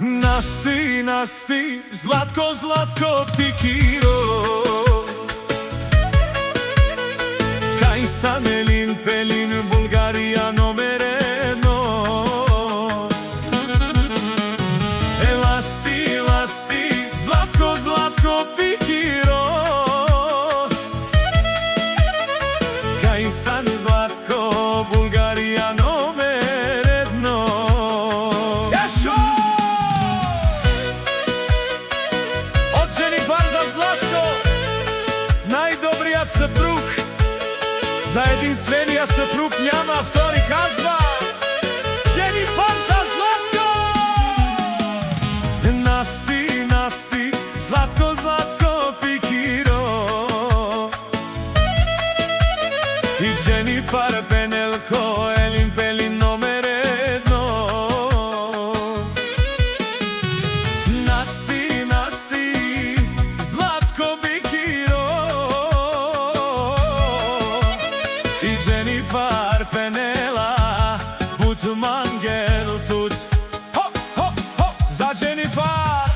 Nasty, nasty, zlatko, zlatko, pikiro. Kaj sam Elin Pelin, Bulgarija номер едно. Lasti, lasti, zlatko, zlatko, pikiro. Kaj sam Zlatko, Bulgarija номер едно. Најдобриот съпруг, за единствениот съпруг няма втори, казва Дженифар за Златко. Насти, насти, Златко, Златко, pikiro. И Дженифар Пенелко, Елин Пелин номер едно. Насти, насти, Zlatko, pikiro. И Дженифар Пенела, Бутмангел тут. Хоп, хоп, хоп, за Дженифар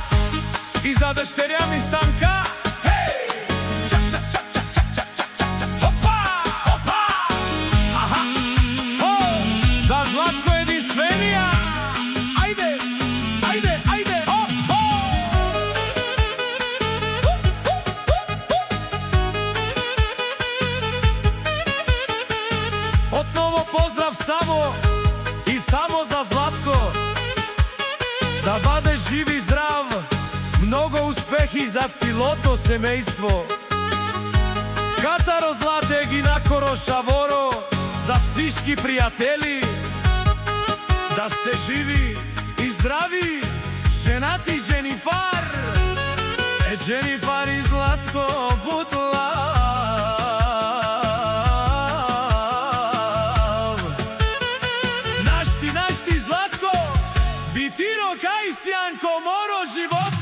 и за дъщеря ми Станка. Хей! Чак, чак, чак, чак, чак, чак, чак, чак, чак. Хопа! Хопа! Аха! Хо! За Златко единствения! Айде! Айде! Айде! Хо! Хо! Отново поздрав само и само за Златко. Да бъде жив и здрав, много успехи за цялото семейство. Катаро Злате ги накоро шаворо за всички приятели. Да сте живи и здрави, женати Дженифар. Дженифар и Златко Бутлав. Нашти Златко, битиро кај сјанко моро живот.